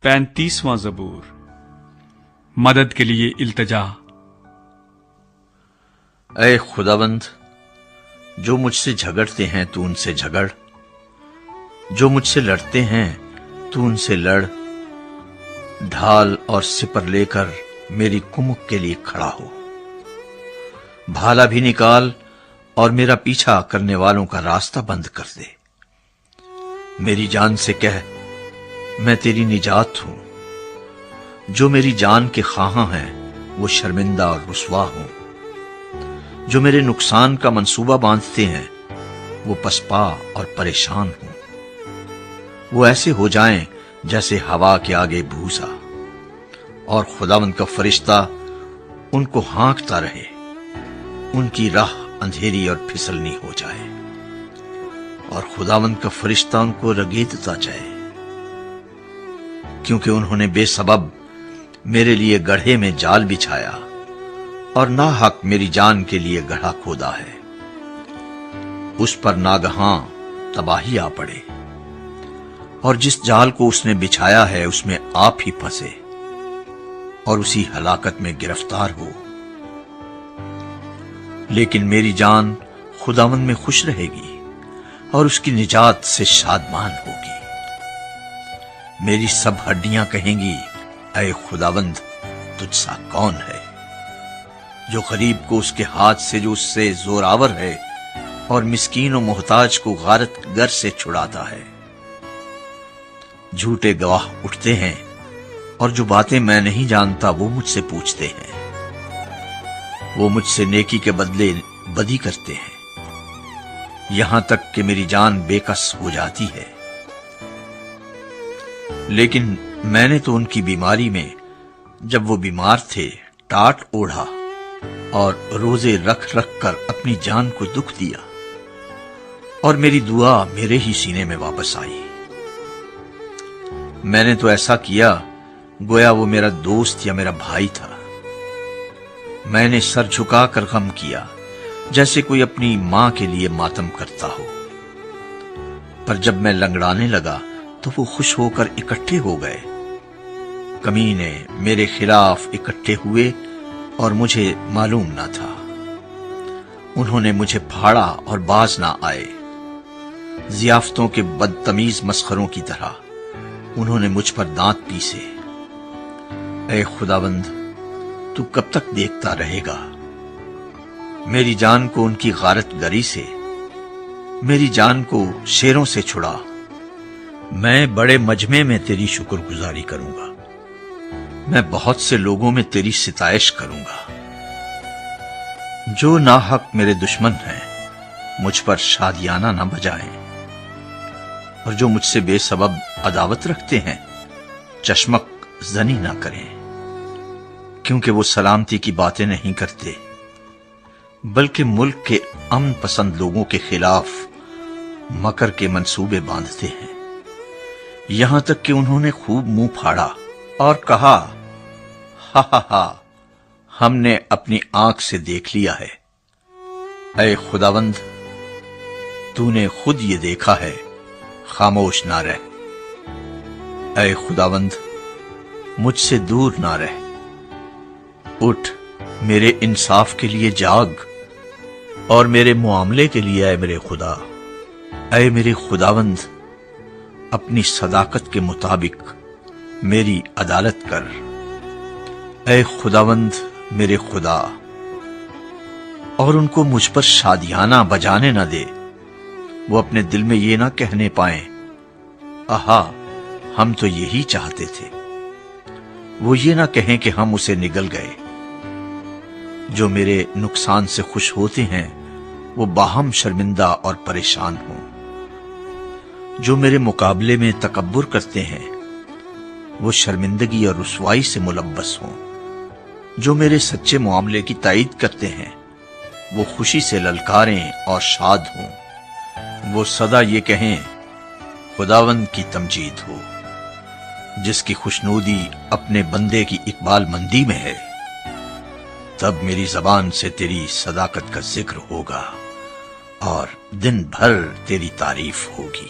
35वां ज़बूर। मदद के लिए इल्तिजा। ऐ खुदावंद, जो मुझसे झगड़ते हैं तू उनसे झगड़, जो मुझसे लड़ते हैं तू उनसे लड़। ढाल और सिपर लेकर मेरी कुमुक के लिए खड़ा हो। भाला भी निकाल और मेरा पीछा करने वालों का रास्ता बंद कर दे। मेरी जान से कह, मैं तेरी निजात हूं। जो मेरी जान के ख़्वाहां हैं वो शर्मिंदा और रुसवा हों। जो मेरे नुकसान का मंसूबा बांधते हैं वो पसपा और परेशान हों। वो ऐसे हो जाएं जैसे हवा के आगे भूसा, और खुदावंद का फरिश्ता उनको हाँकता रहे। उनकी राह अंधेरी और फिसलनी हो जाए, और खुदावंद का फरिश्ता उनको रगेदता जाए, क्योंकि उन्होंने बेसबब मेरे लिए गड्ढे में जाल बिछाया और नाहक मेरी जान के लिए गड्ढा खोदा है। उस पर नागहां तबाही आ पड़े, और जिस जाल को उसने बिछाया है उसमें आप ही फंसे और उसी हलाकत में गिरफ्तार हो। लेकिन मेरी जान खुदावंद में खुश रहेगी और उसकी निजात से शादमान होगी। मेरी सब हड्डियां कहेंगी, ऐ खुदावंद, तुझसा कौन है? जो गरीब को उसके हाथ से जो उससे जोरावर है और मिस्कीन और मोहताज को गारत गर से छुड़ाता है। झूठे गवाह उठते हैं और जो बातें मैं नहीं जानता वो मुझसे पूछते हैं। वो मुझसे नेकी के बदले बदी करते हैं, यहां तक कि मेरी जान बेकस हो जाती है। लेकिन मैंने तो उनकी बीमारी में, जब वो बीमार थे, टाट ओढ़ा और रोजे रख रख कर अपनी जान को दुख दिया, और मेरी दुआ मेरे ही सीने में वापस आई। मैंने तो ऐसा किया गोया वो मेरा दोस्त या मेरा भाई था। मैंने सर झुकाकर गम किया, जैसे कोई अपनी मां के लिए मातम करता हो। पर जब मैं लंगड़ाने लगा तो वो खुश होकर इकट्ठे हो गए। कमीने मेरे खिलाफ इकट्ठे हुए और मुझे मालूम ना था। उन्होंने मुझे फाड़ा और बाज ना आए। जियाफ्तों के बदतमीज मस्खरों की तरह उन्होंने मुझ पर दांत पीसे। ऐ खुदावंद, तू कब तक देखता रहेगा? मेरी जान को उनकी गारत गरी से, मेरी जान को शेरों से छुड़ा। मैं बड़े मजमे में तेरी शुक्रगुजारी करूंगा। मैं बहुत से लोगों में तेरी सिताइश करूंगा। जो नाहक मेरे दुश्मन हैं मुझ पर शादियाना ना बजाएं, और जो मुझसे बेसबब अदावत रखते हैं चश्मक जनी ना करें, क्योंकि वो सलामती की बातें नहीं करते, बल्कि मुल्क के अमन पसंद लोगों के खिलाफ मकर के मंसूबे बांधते हैं। यहां तक कि उन्होंने खूब मुंह फाड़ा और कहा, हा हा हा, हमने अपनी आंख से देख लिया है। ऐ खुदावंद, तूने खुद ये देखा है, खामोश ना रह। ऐ खुदावंद, मुझसे दूर ना रह। उठ, मेरे इंसाफ के लिए जाग और मेरे मुआमले के लिए ऐ मेरे खुदा। ऐ मेरे खुदावंद, अपनी सदाकत के मुताबिक मेरी अदालत कर। ऐ खुदावंद मेरे खुदा, और उनको मुझ पर शादियाना बजाने न दे। वो अपने दिल में ये ना कहने पाए, आहा, हम तो यही चाहते थे। वो ये ना कहें कि हम उसे निगल गए। जो मेरे नुकसान से खुश होते हैं वो बाहम शर्मिंदा और परेशान हों। जो मेरे मुकाबले में तकब्बुर करते हैं वो शर्मिंदगी और रुसवाई से मुलव्वस हों। जो मेरे सच्चे मुआमले की ताईद करते हैं वो खुशी से ललकारें और शाद हों। वो सदा ये कहें, खुदावंद की तमजीद हो। जिसकी खुशनूदी अपने बंदे की इकबाल मंदी में है, तब मेरी जबान से तेरी सदाकत का जिक्र होगा और दिन भर तेरी तारीफ होगी।